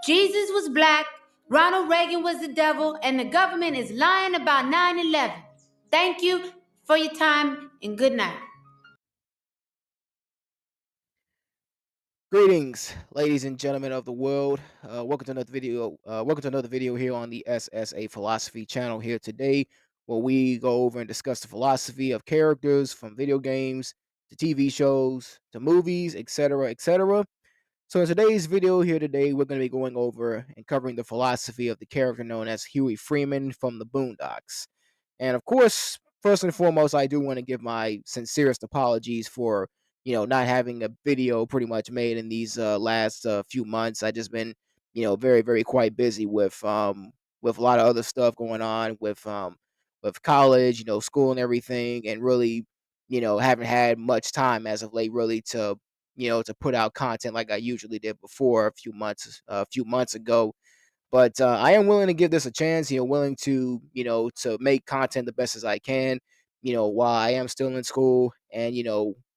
Jesus was black, Ronald Reagan was the devil, and the government is lying about 9/11. Thank you for your time and good night. Greetings, ladies and gentlemen of the world. Welcome to another video. Welcome to another video here on the SSA Philosophy channel. Here today, where we go over and discuss the philosophy of characters from video games to TV shows to movies, etc., etc. So, in today's video here today, we're going to be going over and covering the philosophy of the character known as Huey Freeman from the Boondocks. And of course, first and foremost, I do want to give my sincerest apologies for not having a video pretty much made in these last few months. I just been very very quite busy with a lot of other stuff going on with college, school and everything, and really haven't had much time as of late really to put out content like I usually did before a few months ago. But I am willing to give this a chance. Willing to to make content the best as I can. While I am still in school and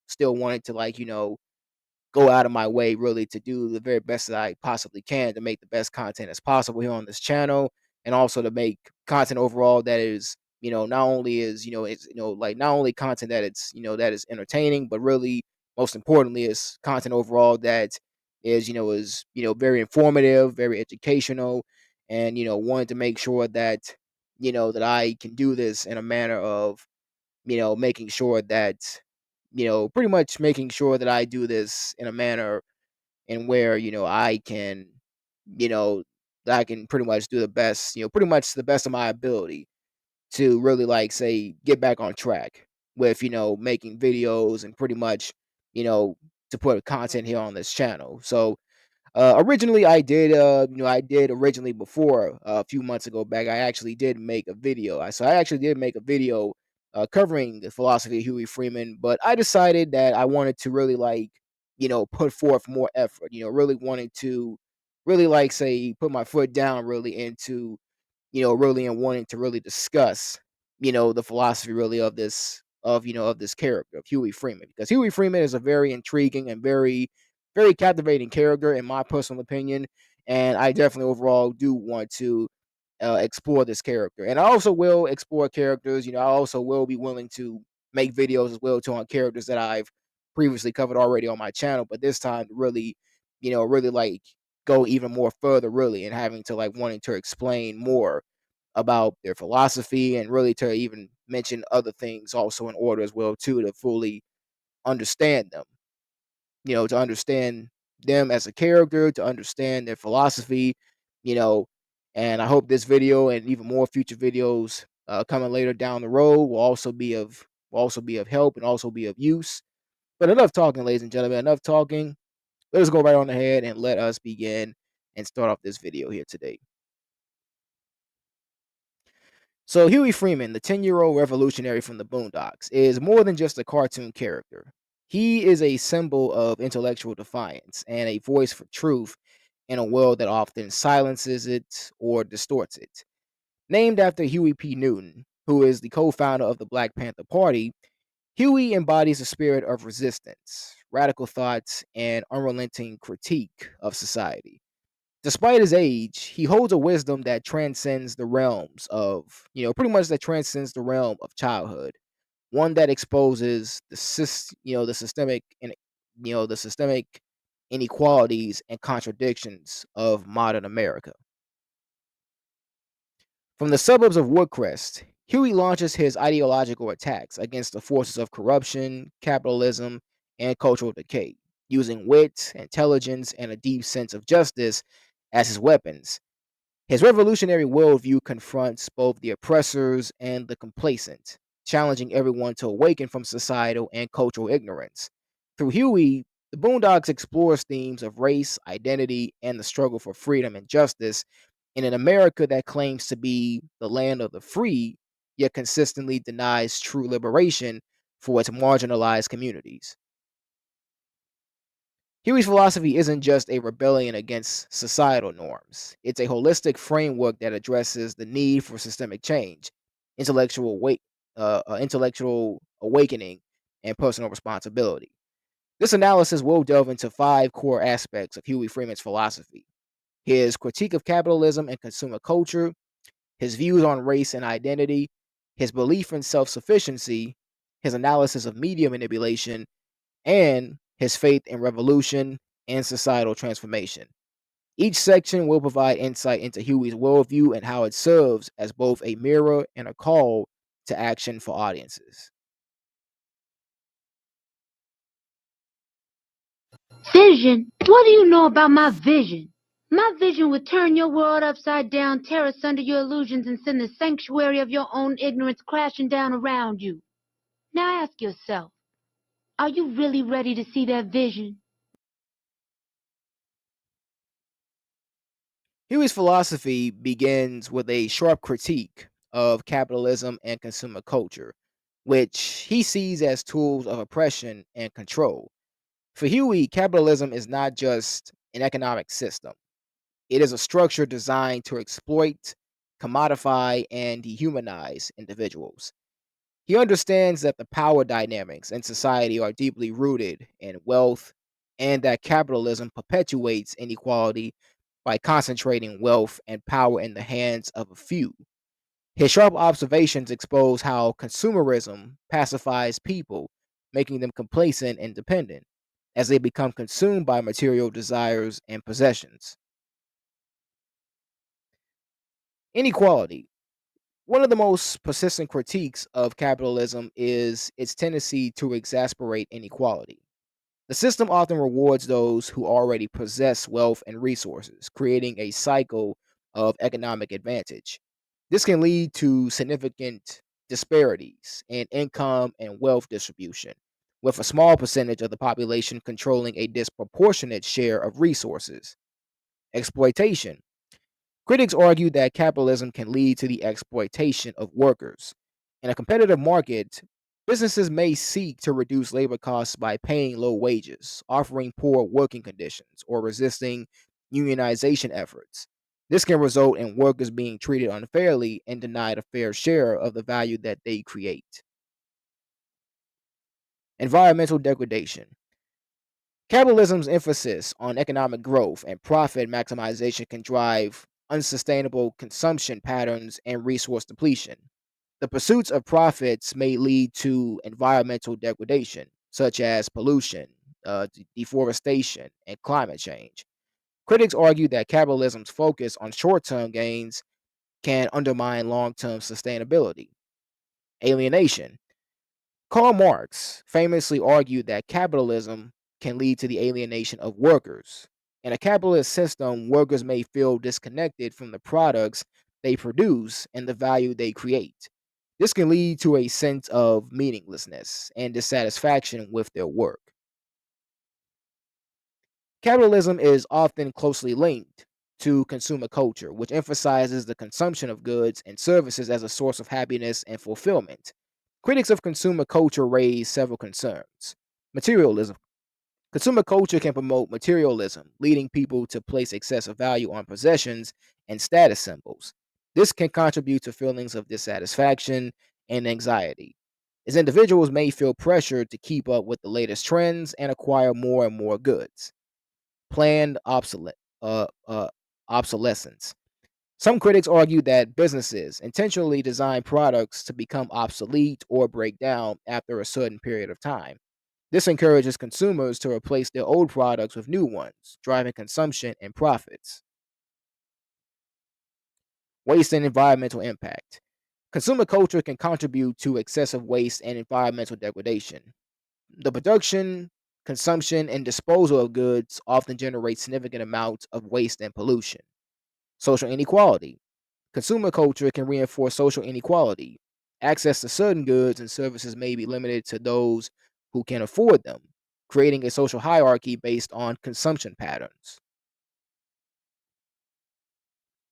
still wanting to go out of my way really to do the very best that I possibly can to make the best content as possible here on this channel, and also to make content overall that is not only is it's like not only content that it's that is entertaining, but really most importantly is content overall that is very informative, very educational, and wanted to make sure that that I can do this in a manner of making sure that pretty much making sure that I do this in a manner and where I can you know that I can pretty much do the best, pretty much the best of my ability to really like say get back on track with making videos and pretty much you know to put content here on this channel. So originally, I did originally before a few months ago back. I actually did make a video. I actually did make a video covering the philosophy of Huey Freeman, but I decided that I wanted to really put forth more effort. Really wanted to really say put my foot down really into really and wanting to really discuss, the philosophy really of this character of Huey Freeman, because Huey Freeman is a very intriguing and very, very captivating character in my personal opinion, and I definitely overall do want to explore this character, and I also will explore characters. I also will be willing to make videos as well too on characters that I've previously covered already on my channel, but this time to really, really go even more further really and having to wanting to explain more about their philosophy and really to even mention other things also in order as well too to fully understand them, to understand them as a character, to understand their philosophy, you know and I hope this video and even more future videos coming later down the road will also be of help and also be of use. But enough talking, ladies and gentlemen, enough talking. Let's go right on ahead and let us begin and start off this video here today. So Huey Freeman, the 10-year-old revolutionary from the Boondocks, is more than just a cartoon character. He is a symbol of intellectual defiance and a voice for truth in a world that often silences it or distorts it. Named after Huey P. Newton, who is the co-founder of the Black Panther Party, Huey embodies a spirit of resistance, radical thoughts, and unrelenting critique of society. Despite his age, he holds a wisdom that transcends the realms of, pretty much that transcends the realm of childhood. One that exposes the systemic and the systemic inequalities and contradictions of modern America. From the suburbs of Woodcrest, Huey launches his ideological attacks against the forces of corruption, capitalism, and cultural decay, using wit, intelligence, and a deep sense of justice as his weapons. His revolutionary worldview confronts both the oppressors and the complacent, challenging everyone to awaken from societal and cultural ignorance. Through Huey, the Boondocks explores themes of race, identity, and the struggle for freedom and justice in an America that claims to be the land of the free, yet consistently denies true liberation for its marginalized communities. Huey's philosophy isn't just a rebellion against societal norms. It's a holistic framework that addresses the need for systemic change, intellectual awakening, and personal responsibility. This analysis will delve into five core aspects of Huey Freeman's philosophy: his critique of capitalism and consumer culture, his views on race and identity, his belief in self sufficiency, his analysis of media manipulation, and his faith in revolution and societal transformation. Each section will provide insight into Huey's worldview and how it serves as both a mirror and a call to action for audiences. Vision? What do you know about my vision? My vision would turn your world upside down, tear asunder your illusions, and send the sanctuary of your own ignorance crashing down around you. Now ask yourself, are you really ready to see that vision? Huey's philosophy begins with a sharp critique of capitalism and consumer culture, which he sees as tools of oppression and control. For Huey, capitalism is not just an economic system, it is a structure designed to exploit, commodify, and dehumanize individuals. He understands that the power dynamics in society are deeply rooted in wealth and that capitalism perpetuates inequality by concentrating wealth and power in the hands of a few. His sharp observations expose how consumerism pacifies people, making them complacent and dependent as they become consumed by material desires and possessions. Inequality. One of the most persistent critiques of capitalism is its tendency to exasperate inequality. The system often rewards those who already possess wealth and resources, creating a cycle of economic advantage. This can lead to significant disparities in income and wealth distribution, with a small percentage of the population controlling a disproportionate share of resources. Exploitation. Critics argue that capitalism can lead to the exploitation of workers. In a competitive market, businesses may seek to reduce labor costs by paying low wages, offering poor working conditions, or resisting unionization efforts. This can result in workers being treated unfairly and denied a fair share of the value that they create. Environmental degradation. Capitalism's emphasis on economic growth and profit maximization can drive unsustainable consumption patterns and resource depletion. The pursuits of profits may lead to environmental degradation, such as pollution, deforestation, and climate change. Critics argue that capitalism's focus on short term gains can undermine long term sustainability. Alienation. Karl Marx famously argued that capitalism can lead to the alienation of workers. In a capitalist system, workers may feel disconnected from the products they produce and the value they create. This can lead to a sense of meaninglessness and dissatisfaction with their work. Capitalism is often closely linked to consumer culture, which emphasizes the consumption of goods and services as a source of happiness and fulfillment. Critics of consumer culture raise several concerns. Materialism. Consumer culture can promote materialism, leading people to place excessive value on possessions and status symbols. This can contribute to feelings of dissatisfaction and anxiety, as individuals may feel pressured to keep up with the latest trends and acquire more and more goods. Planned obsolescence. Some critics argue that businesses intentionally design products to become obsolete or break down after a certain period of time. This encourages consumers to replace their old products with new ones, driving consumption and profits. Waste and environmental impact. Consumer culture can contribute to excessive waste and environmental degradation. The production, consumption, and disposal of goods often generate significant amounts of waste and pollution. Social inequality. Consumer culture can reinforce social inequality. Access to certain goods and services may be limited to those who can afford them, creating a social hierarchy based on consumption patterns.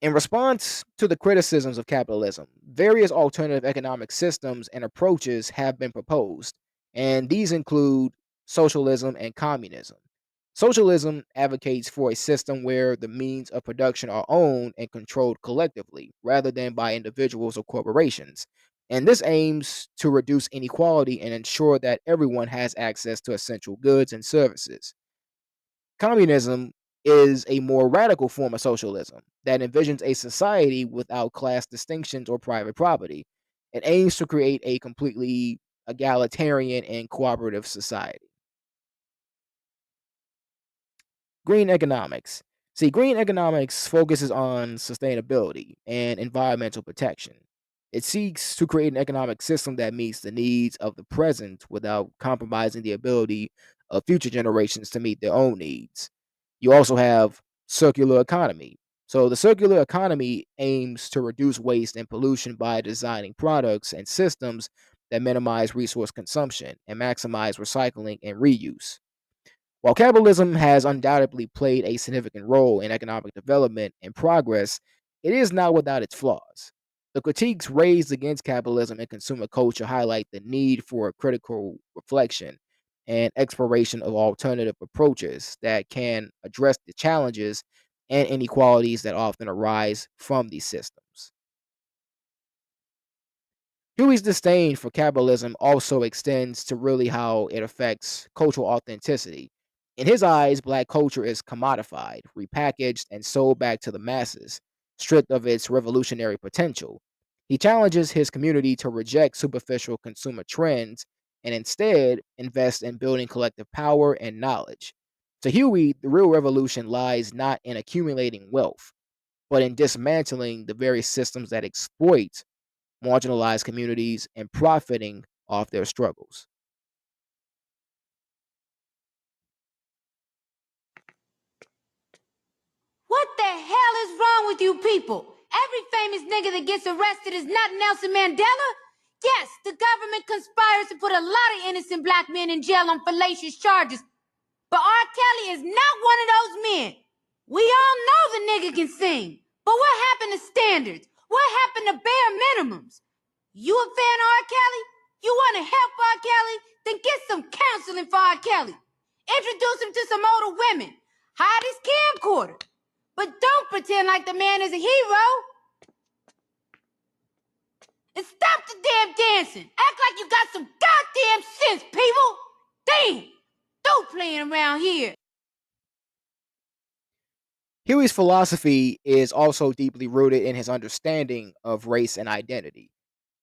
In response to the criticisms of capitalism, various alternative economic systems and approaches have been proposed, and these include socialism and communism. Socialism advocates for a system where the means of production are owned and controlled collectively rather than by individuals or corporations. And this aims to reduce inequality and ensure that everyone has access to essential goods and services. Communism is a more radical form of socialism that envisions a society without class distinctions or private property. It aims to create a completely egalitarian and cooperative society. Green economics. See, green economics focuses on sustainability and environmental protection. It seeks to create an economic system that meets the needs of the present without compromising the ability of future generations to meet their own needs. You also have circular economy. So, the circular economy aims to reduce waste and pollution by designing products and systems that minimize resource consumption and maximize recycling and reuse. While capitalism has undoubtedly played a significant role in economic development and progress, it is not without its flaws. The critiques raised against capitalism and consumer culture highlight the need for critical reflection and exploration of alternative approaches that can address the challenges and inequalities that often arise from these systems. Huey's disdain for capitalism also extends to really how it affects cultural authenticity. In his eyes, black culture is commodified, repackaged, and sold back to the masses, stripped of its revolutionary potential. He challenges his community to reject superficial consumer trends and instead invest in building collective power and knowledge. To Huey, the real revolution lies not in accumulating wealth, but in dismantling the very systems that exploit marginalized communities, and profiting off their struggles. What the hell is wrong with you people? Every famous nigga that gets arrested is not Nelson Mandela? Yes, the government conspires to put a lot of innocent black men in jail on fallacious charges. But R. Kelly is not one of those men. We all know the nigga can sing. But what happened to standards? What happened to bare minimums? You a fan of R. Kelly? You want to help R. Kelly? Then get some counseling for R. Kelly. Introduce him to some older women. Hide his camcorder. But don't pretend like the man is a hero. And stop the damn dancing. Act like you got some goddamn sense, people. Damn. Don't playing around here. Huey's philosophy is also deeply rooted in his understanding of race and identity.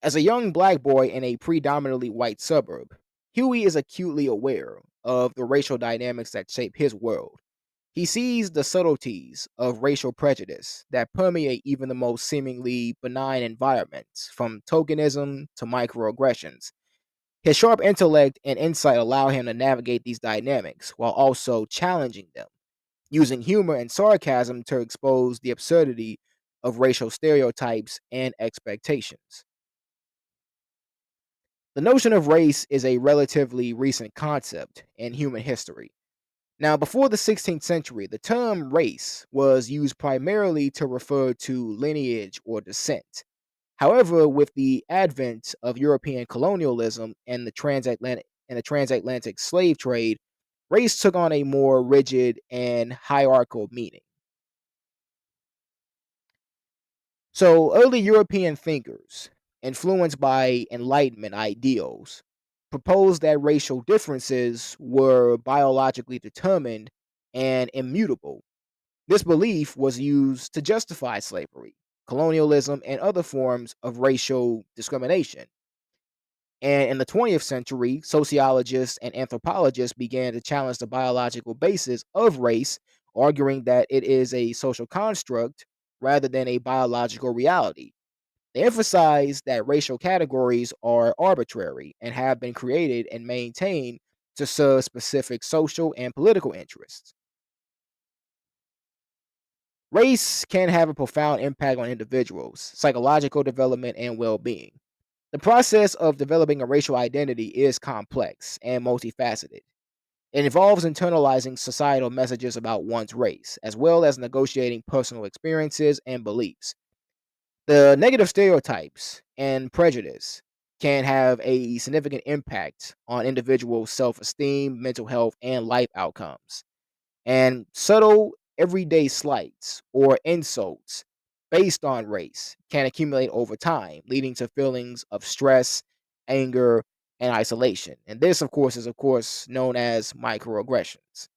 As a young black boy in a predominantly white suburb, Huey is acutely aware of the racial dynamics that shape his world. He sees the subtleties of racial prejudice that permeate even the most seemingly benign environments, from tokenism to microaggressions. His sharp intellect and insight allow him to navigate these dynamics while also challenging them, using humor and sarcasm to expose the absurdity of racial stereotypes and expectations. The notion of race is a relatively recent concept in human history. Now, before the 16th century, the term race was used primarily to refer to lineage or descent. However, with the advent of European colonialism and the transatlantic slave trade, race took on a more rigid and hierarchical meaning. So, early European thinkers, influenced by Enlightenment ideals, proposed that racial differences were biologically determined and immutable. This belief was used to justify slavery, colonialism, and other forms of racial discrimination. And in the 20th century, sociologists and anthropologists began to challenge the biological basis of race, arguing that it is a social construct rather than a biological reality. They emphasize that racial categories are arbitrary and have been created and maintained to serve specific social and political interests. Race can have a profound impact on individuals' psychological development and well being. The process of developing a racial identity is complex and multifaceted. It involves internalizing societal messages about one's race, as well as negotiating personal experiences and beliefs. The negative stereotypes and prejudice can have a significant impact on individual self esteem, mental health, and life outcomes. And subtle, everyday slights or insults based on race can accumulate over time, leading to feelings of stress, anger, and isolation. And this, of course, is known as microaggressions.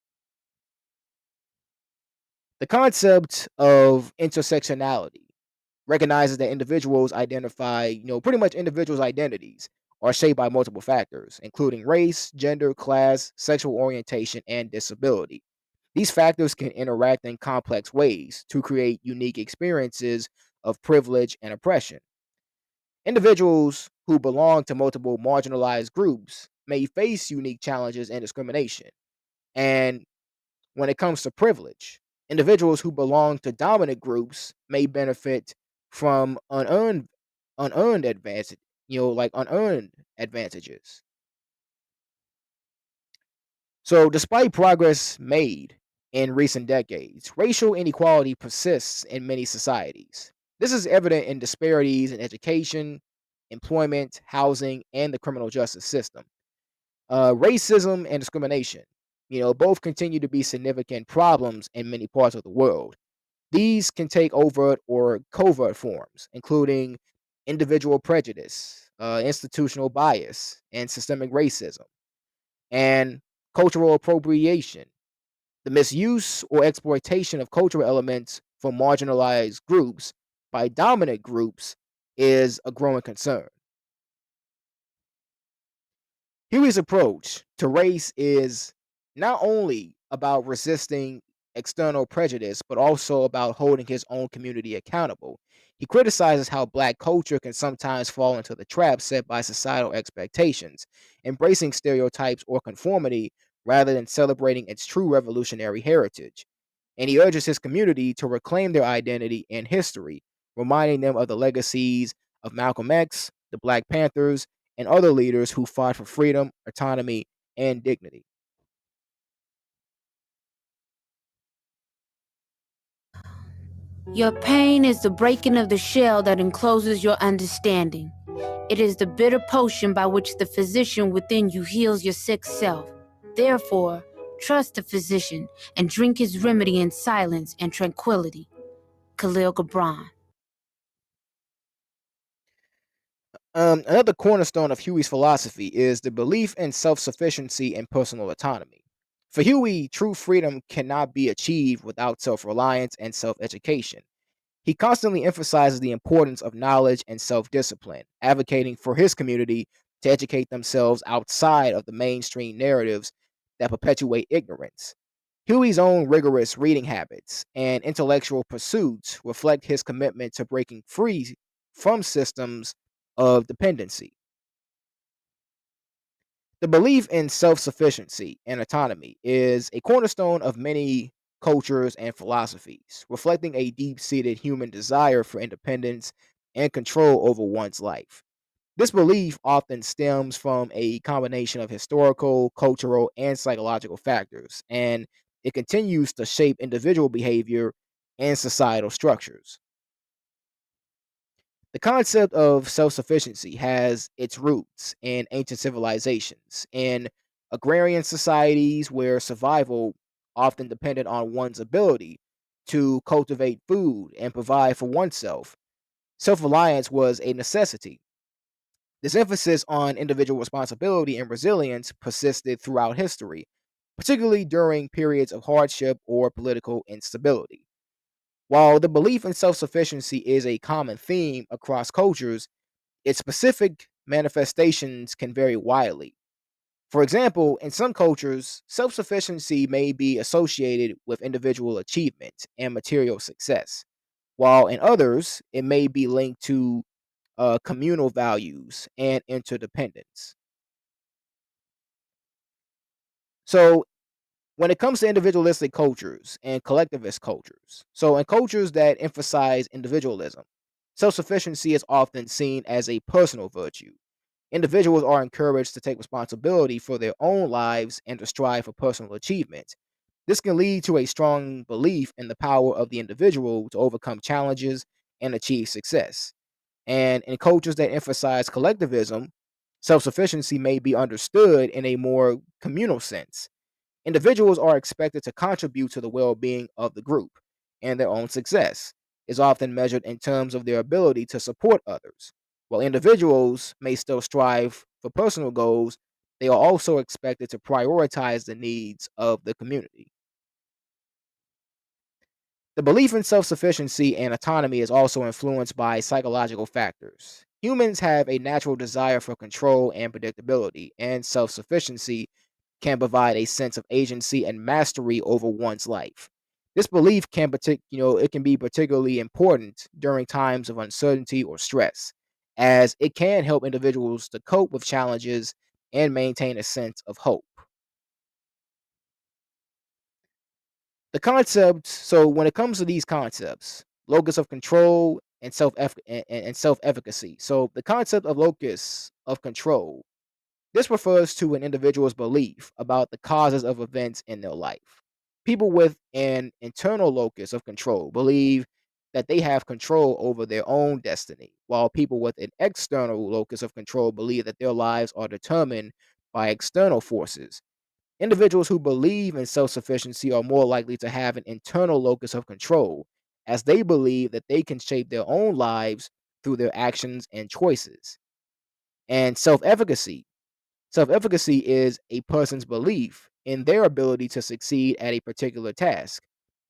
The concept of intersectionality recognizes that individuals identify, pretty much individuals' identities are shaped by multiple factors, including race, gender, class, sexual orientation, and disability. These factors can interact in complex ways to create unique experiences of privilege and oppression. Individuals who belong to multiple marginalized groups may face unique challenges and discrimination. And when it comes to privilege, individuals who belong to dominant groups may benefit from unearned advantage, like unearned advantages. So, despite progress made in recent decades, racial inequality persists in many societies. This is evident in disparities in education, employment, housing, and the criminal justice system. Racism and discrimination, both continue to be significant problems in many parts of the world. These can take overt or covert forms, including individual prejudice, institutional bias, and systemic racism, and cultural appropriation. The misuse or exploitation of cultural elements for marginalized groups by dominant groups is a growing concern. Huey's approach to race is not only about resisting external prejudice, but also about holding his own community accountable. He criticizes how Black culture can sometimes fall into the trap set by societal expectations, embracing stereotypes or conformity rather than celebrating its true revolutionary heritage. And he urges his community to reclaim their identity and history, reminding them of the legacies of Malcolm X, the Black Panthers, and other leaders who fought for freedom, autonomy, and dignity. Your pain is the breaking of the shell that encloses your understanding. It is the bitter potion by which the physician within you heals your sick self. Therefore, trust the physician and drink his remedy in silence and tranquility. Khalil Gibran. Another cornerstone of Huey's philosophy is the belief in self sufficiency and personal autonomy. For Huey, true freedom cannot be achieved without self reliance and self education. He constantly emphasizes the importance of knowledge and self discipline, advocating for his community to educate themselves outside of the mainstream narratives that perpetuate ignorance. Huey's own rigorous reading habits and intellectual pursuits reflect his commitment to breaking free from systems of dependency. The belief in self sufficiency and autonomy is a cornerstone of many cultures and philosophies, reflecting a deep seated human desire for independence and control over one's life. This belief often stems from a combination of historical, cultural, and psychological factors, and it continues to shape individual behavior and societal structures. The concept of self sufficiency has its roots in ancient civilizations, in agrarian societies where survival often depended on one's ability to cultivate food and provide for oneself. Self reliance was a necessity. This emphasis on individual responsibility and resilience persisted throughout history, particularly during periods of hardship or political instability. While the belief in self sufficiency is a common theme across cultures, its specific manifestations can vary widely. For example, in some cultures, self sufficiency may be associated with individual achievement and material success, while in others, it may be linked to communal values and interdependence. So, when it comes to individualistic cultures and collectivist cultures, so in cultures that emphasize individualism, self sufficiency is often seen as a personal virtue. Individuals are encouraged to take responsibility for their own lives and to strive for personal achievement. This can lead to a strong belief in the power of the individual to overcome challenges and achieve success. And in cultures that emphasize collectivism, self sufficiency may be understood in a more communal sense. Individuals are expected to contribute to the well being of the group, and their own success is often measured in terms of their ability to support others. While individuals may still strive for personal goals, they are also expected to prioritize the needs of the community. The belief in self-sufficiency and autonomy is also influenced by psychological factors. Humans have a natural desire for control and predictability, and self-sufficiency can provide a sense of agency and mastery over one's life. This belief it can be particularly important during times of uncertainty or stress, as it can help individuals to cope with challenges and maintain a sense of hope. So when it comes to these concepts, locus of control and self-efficacy. So the concept of locus of control, this refers to an individual's belief about the causes of events in their life. People with an internal locus of control believe that they have control over their own destiny, while people with an external locus of control believe that their lives are determined by external forces. Individuals who believe in self sufficiency are more likely to have an internal locus of control, as they believe that they can shape their own lives through their actions and choices. And self efficacy is a person's belief in their ability to succeed at a particular task.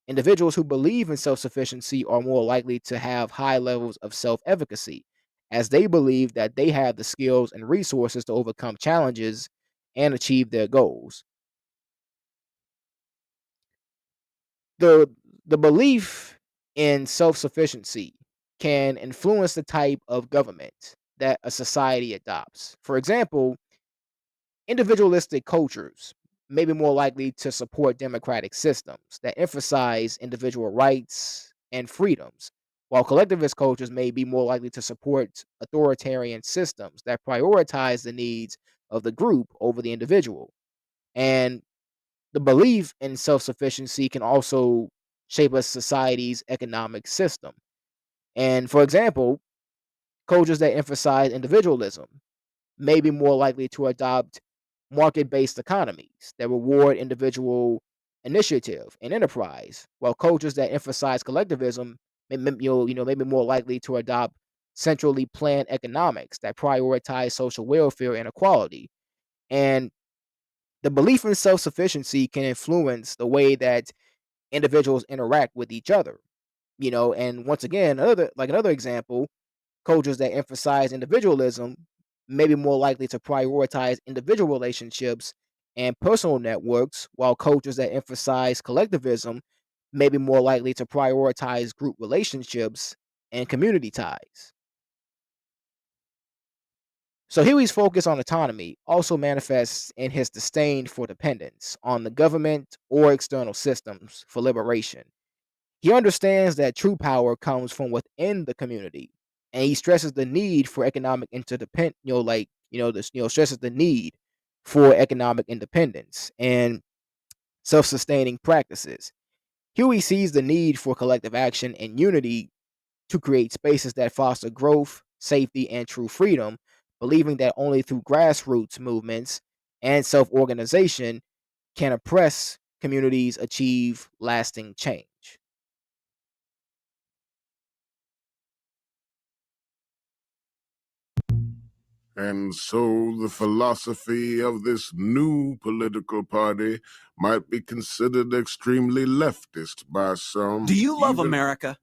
Individuals who believe in self sufficiency are more likely to have high levels of self efficacy, as they believe that they have the skills and resources to overcome challenges and achieve their goals. the the belief in self-sufficiency can influence the type of government that a society adopts. For example, individualistic cultures may be more likely to support democratic systems that emphasize individual rights and freedoms, while collectivist cultures may be more likely to support authoritarian systems that prioritize the needs of the group over the individual. And the belief in self sufficiency can also shape a society's economic system. And for example, cultures that emphasize individualism may be more likely to adopt market based economies that reward individual initiative and enterprise, while cultures that emphasize collectivism may be more likely to adopt centrally planned economics that prioritize social welfare and equality. And the belief in self sufficiency can influence the way that individuals interact with each other. And once again, another example, cultures that emphasize individualism may be more likely to prioritize individual relationships and personal networks, while cultures that emphasize collectivism may be more likely to prioritize group relationships and community ties. So Huey's focus on autonomy also manifests in his disdain for dependence on the government or external systems for liberation. He understands that true power comes from within the community, and he stresses the need for economic interdependence. Stresses the need for economic independence and self-sustaining practices. Huey sees the need for collective action and unity to create spaces that foster growth, safety, and true freedom, believing that only through grassroots movements and self-organization can oppressed communities achieve lasting change. And so the philosophy of this new political party might be considered extremely leftist by some. Do you love America?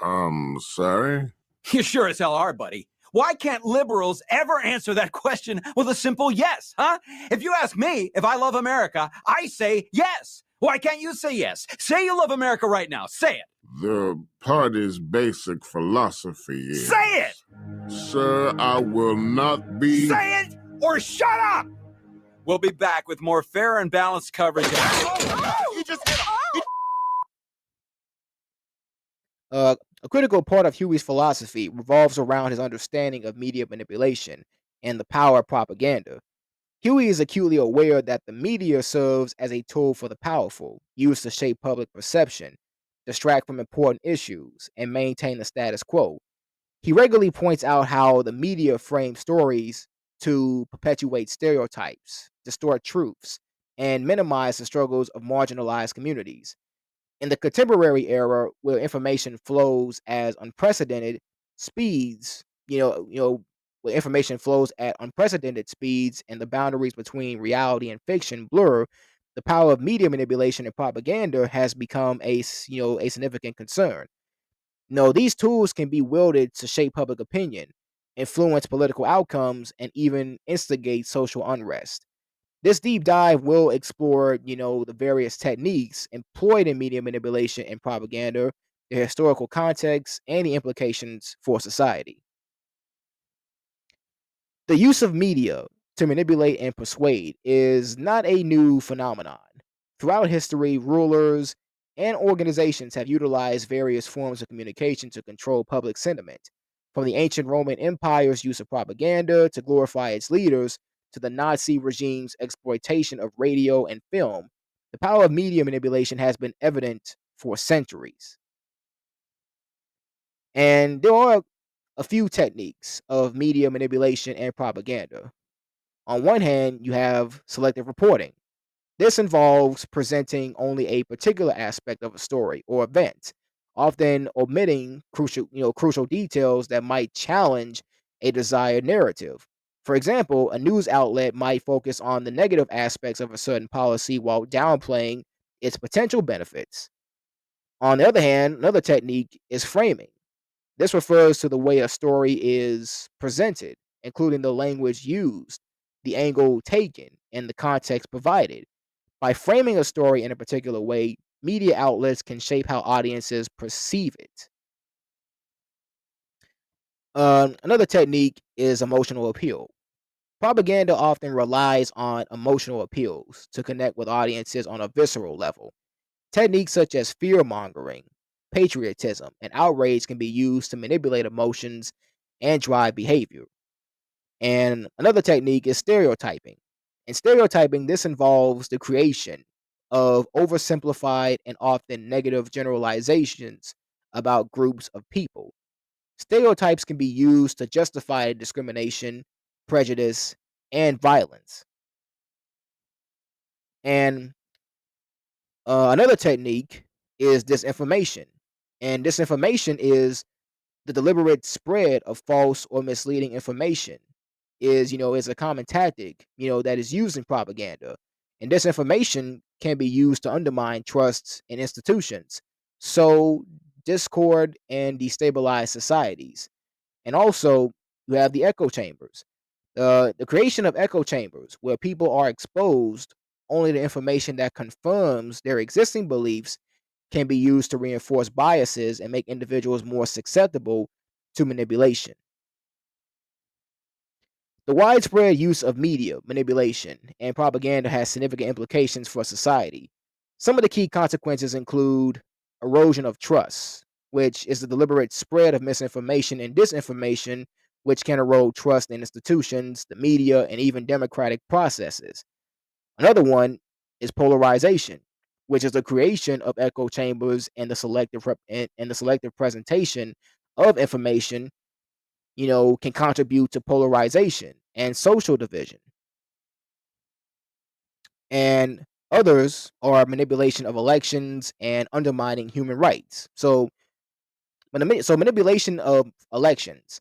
Sorry? You sure as hell are, buddy. Why can't liberals ever answer that question with a simple yes, huh? If you ask me if I love America, I say yes. Why can't you say yes? Say you love America right now. Say it. The party's basic philosophy is... Say it! Sir, I will not be... Say it or shut up! We'll be back with more fair and balanced coverage. You just hit him. A critical part of Huey's philosophy revolves around his understanding of media manipulation and the power of propaganda. Huey is acutely aware that the media serves as a tool for the powerful, used to shape public perception, distract from important issues, and maintain the status quo. He regularly points out how the media frames stories to perpetuate stereotypes, distort truths, and minimize the struggles of marginalized communities. In the contemporary era, where information flows as unprecedented speeds, where information flows at unprecedented speeds and the boundaries between reality and fiction blur, the power of media manipulation and propaganda has become a significant concern. No, these tools can be wielded to shape public opinion, influence political outcomes, and even instigate social unrest. This deep dive will explore, the various techniques employed in media manipulation and propaganda, the historical context, and the implications for society. The use of media to manipulate and persuade is not a new phenomenon. Throughout history, rulers and organizations have utilized various forms of communication to control public sentiment, from the ancient Roman Empire's use of propaganda to glorify its leaders, to the Nazi regime's exploitation of radio and film. The power of media manipulation has been evident for centuries. And there are a few techniques of media manipulation and propaganda. On one hand, you have selective reporting. This involves presenting only a particular aspect of a story or event, often omitting crucial details that might challenge a desired narrative. For example, a news outlet might focus on the negative aspects of a certain policy while downplaying its potential benefits. On the other hand, another technique is framing. This refers to the way a story is presented, including the language used, the angle taken, and the context provided. By framing a story in a particular way, media outlets can shape how audiences perceive it. Another technique is emotional appeal. Propaganda often relies on emotional appeals to connect with audiences on a visceral level. Techniques such as fear mongering, patriotism, and outrage can be used to manipulate emotions and drive behavior. And another technique is stereotyping. In stereotyping, this involves the creation of oversimplified and often negative generalizations about groups of people. Stereotypes can be used to justify discrimination, prejudice, and violence. And another technique is disinformation. And disinformation is the deliberate spread of false or misleading information is a common tactic, that is used in propaganda. And disinformation can be used to undermine trusts in institutions, so discord and destabilize societies. And also, you have the echo chambers. The creation of echo chambers, where people are exposed only to information that confirms their existing beliefs, can be used to reinforce biases and make individuals more susceptible to manipulation. The widespread use of media, manipulation, and propaganda has significant implications for society. Some of the key consequences include erosion of trust, which is the deliberate spread of misinformation and disinformation, which can erode trust in institutions, the media, and even democratic processes. Another one is polarization, which is the creation of echo chambers and the selective presentation of information, can contribute to polarization and social division. And others are manipulation of elections and undermining human rights. So manipulation of elections.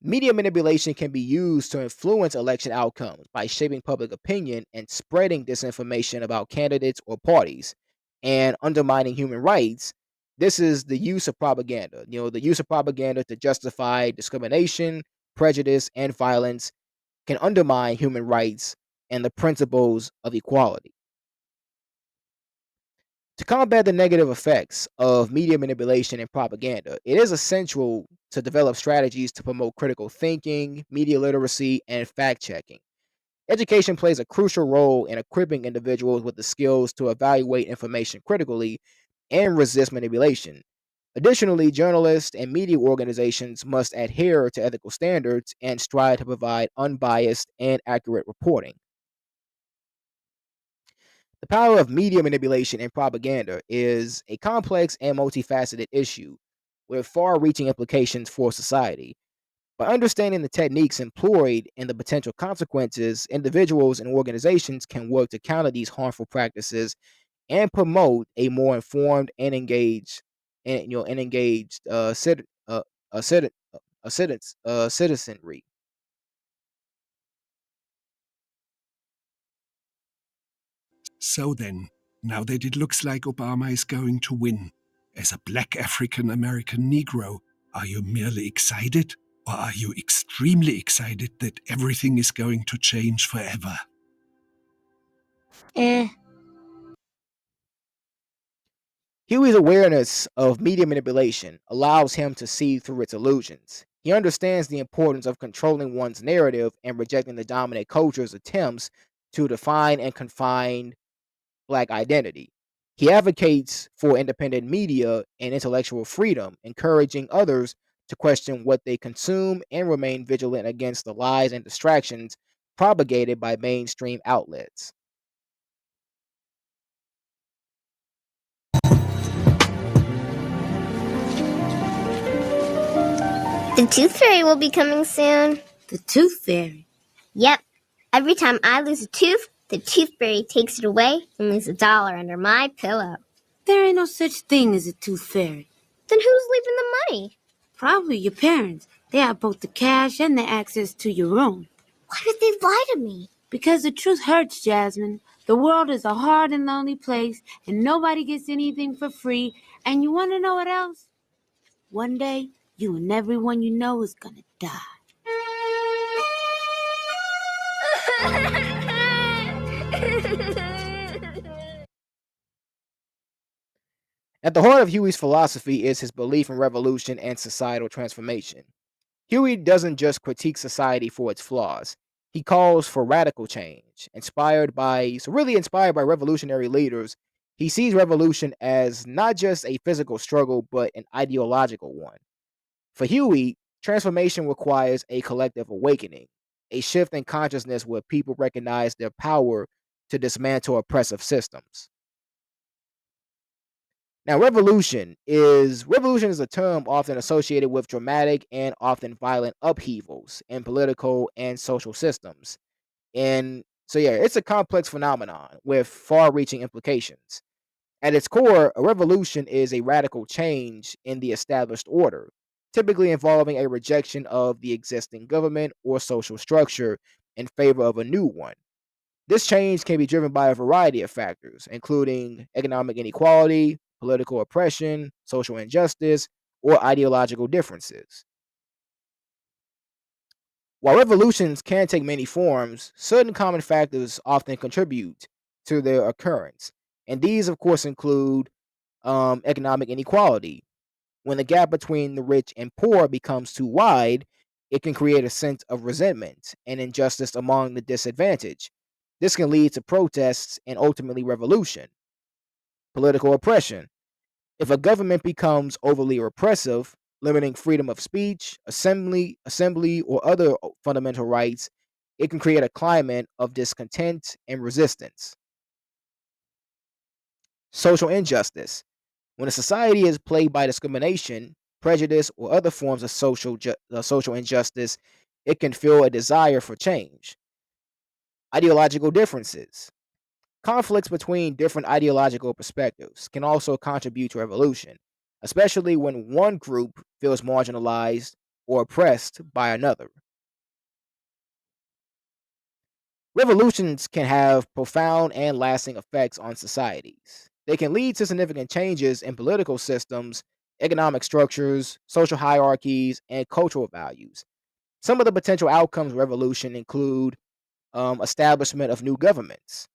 Media manipulation can be used to influence election outcomes by shaping public opinion and spreading disinformation about candidates or parties, and undermining human rights. This is the use of propaganda. The use of propaganda to justify discrimination, prejudice, and violence can undermine human rights and the principles of equality. To combat the negative effects of media manipulation and propaganda, it is essential to develop strategies to promote critical thinking, media literacy, and fact checking. Education plays a crucial role in equipping individuals with the skills to evaluate information critically and resist manipulation. Additionally, journalists and media organizations must adhere to ethical standards and strive to provide unbiased and accurate reporting. The power of media manipulation and propaganda is a complex and multifaceted issue with far reaching implications for society. By understanding the techniques employed and the potential consequences, individuals and organizations can work to counter these harmful practices and promote a more informed and engaged citizenry. So then, now that it looks like Obama is going to win, as a black African-American Negro, are you merely excited, or are you extremely excited that everything is going to change forever? Huey's awareness of media manipulation allows him to see through its illusions. He understands the importance of controlling one's narrative and rejecting the dominant culture's attempts to define and confine Black identity. He advocates for independent media and intellectual freedom, encouraging others to question what they consume and remain vigilant against the lies and distractions propagated by mainstream outlets. The Tooth Fairy will be coming soon. The Tooth Fairy? Yep. Every time I lose a tooth, the Tooth Fairy takes it away and leaves $1 under my pillow. There ain't no such thing as a Tooth Fairy. Then who's leaving the money? Probably your parents. They have both the cash and the access to your room. Why did they lie to me? Because the truth hurts, Jasmine. The world is a hard and lonely place, and nobody gets anything for free. And you want to know what else? One day, you and everyone you know is gonna die. At the heart of Huey's philosophy is his belief in revolution and societal transformation. Huey doesn't just critique society for its flaws. He calls for radical change, inspired by revolutionary leaders. He sees revolution as not just a physical struggle, but an ideological one. For Huey, transformation requires a collective awakening, a shift in consciousness where people recognize their power to dismantle oppressive systems. Now, revolution is a term often associated with dramatic and often violent upheavals in political and social systems. And so, yeah, it's a complex phenomenon with far-reaching implications. At its core, a revolution is a radical change in the established order, typically involving a rejection of the existing government or social structure in favor of a new one. This change can be driven by a variety of factors, including economic inequality, political oppression, social injustice, or ideological differences. While revolutions can take many forms, certain common factors often contribute to their occurrence. And these, of course, include economic inequality. When the gap between the rich and poor becomes too wide, it can create a sense of resentment and injustice among the disadvantaged. This can lead to protests and ultimately revolution. Political oppression. If a government becomes overly repressive, limiting freedom of speech, assembly, or other fundamental rights, it can create a climate of discontent and resistance. Social injustice. When a society is plagued by discrimination, prejudice, or other forms of social injustice, it can feel a desire for change. Ideological differences. Conflicts between different ideological perspectives can also contribute to revolution, especially when one group feels marginalized or oppressed by another. Revolutions can have profound and lasting effects on societies. They can lead to significant changes in political systems, economic structures, social hierarchies, and cultural values. Some of the potential outcomes of revolution include establishment of new governments.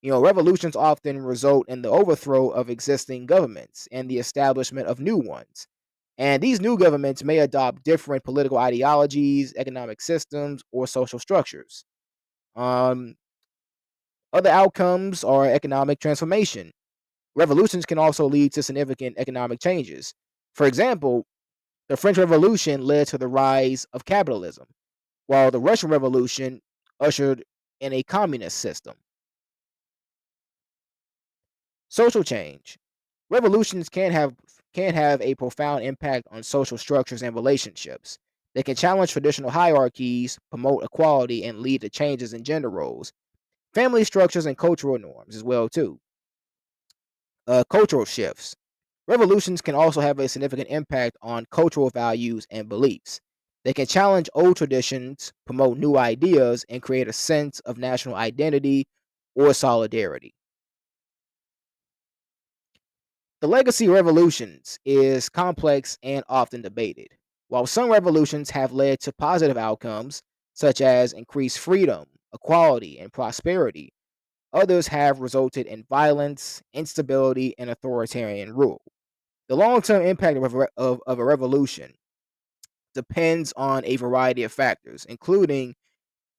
Revolutions often result in the overthrow of existing governments and the establishment of new ones. And these new governments may adopt different political ideologies, economic systems, or social structures. Um, Other outcomes are economic transformation. Revolutions can also lead to significant economic changes. For example, the French Revolution led to the rise of capitalism, while the Russian Revolution ushered in a communist system. Social change. Revolutions can have a profound impact on social structures and relationships. They can challenge traditional hierarchies, promote equality, and lead to changes in gender roles, family structures, and cultural norms as well too. Cultural shifts. Revolutions can also have a significant impact on cultural values and beliefs. They can challenge old traditions, promote new ideas, and create a sense of national identity or solidarity. The legacy of revolutions is complex and often debated. While some revolutions have led to positive outcomes, such as increased freedom, equality, and prosperity, others have resulted in violence, instability, and authoritarian rule. The long-term impact of a revolution depends on a variety of factors, including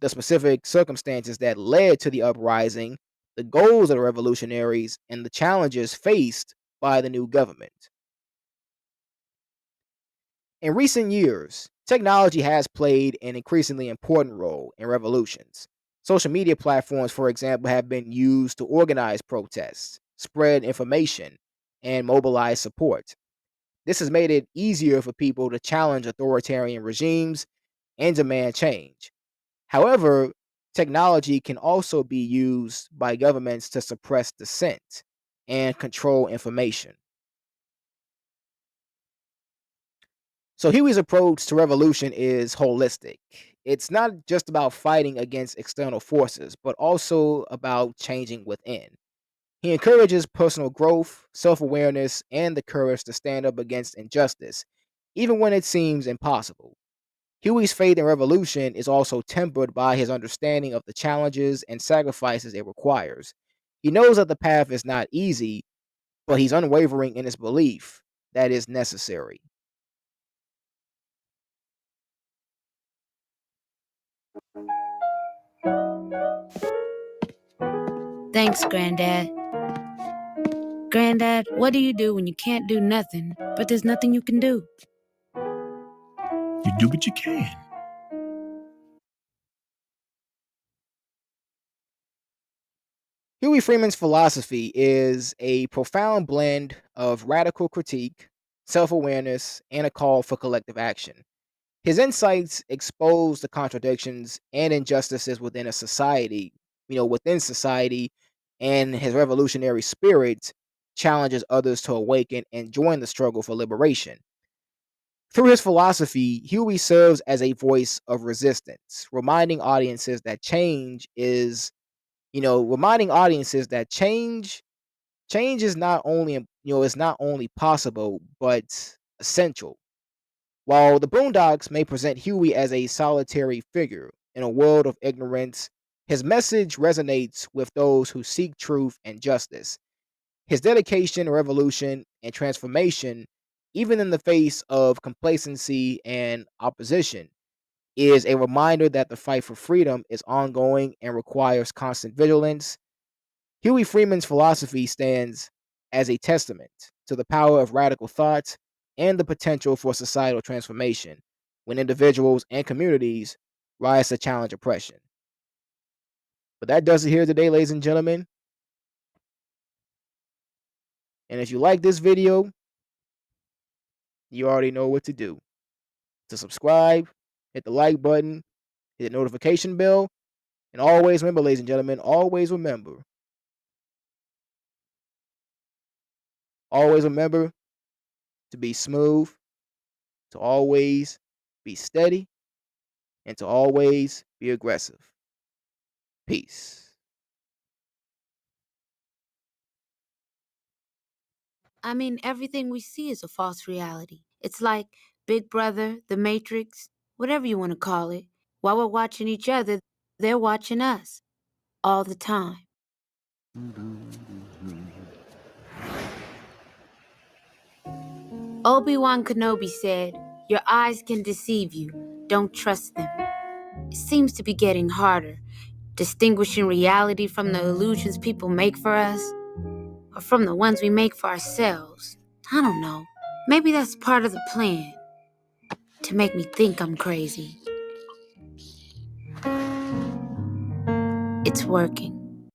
the specific circumstances that led to the uprising, the goals of the revolutionaries, and the challenges faced by the new government. In recent years, technology has played an increasingly important role in revolutions. Social media platforms, for example, have been used to organize protests, spread information, and mobilize support. This has made it easier for people to challenge authoritarian regimes and demand change. However, technology can also be used by governments to suppress dissent and control information. So Huey's approach to revolution is holistic. It's not just about fighting against external forces, but also about changing within. He encourages personal growth, self awareness, and the courage to stand up against injustice, even when it seems impossible. Huey's faith in revolution is also tempered by his understanding of the challenges and sacrifices it requires. He knows that the path is not easy, but he's unwavering in his belief that is necessary. Thanks, Granddad. Granddad, what do you do when you can't do nothing, but there's nothing you can do? You do what you can. Huey Freeman's philosophy is a profound blend of radical critique, self awareness, and a call for collective action. His insights expose the contradictions and injustices within a society, within society, and his revolutionary spirit challenges others to awaken and join the struggle for liberation. Through his philosophy, Huey serves as a voice of resistance, reminding audiences that change is not only is not only possible but essential. While the Boondocks may present Huey as a solitary figure in a world of ignorance, his message resonates with those who seek truth and justice. His dedication to revolution and transformation, even in the face of complacency and opposition, is a reminder that the fight for freedom is ongoing and requires constant vigilance. Huey Freeman's philosophy stands as a testament to the power of radical thought and the potential for societal transformation when individuals and communities rise to challenge oppression. But that does it here today, ladies and gentlemen. And if you like this video, you already know what to do. To subscribe, hit the like button, hit the notification bell, and always remember, ladies and gentlemen, always remember to be smooth, to always be steady, and to always be aggressive. Peace. I mean, everything we see is a false reality. It's like Big Brother, The Matrix, whatever you want to call it. While we're watching each other, they're watching us all the time. Obi-Wan Kenobi said, "Your eyes can deceive you. Don't trust them." It seems to be getting harder, distinguishing reality from the illusions people make for us, or from the ones we make for ourselves. I don't know. Maybe that's part of the plan, to make me think I'm crazy. It's working.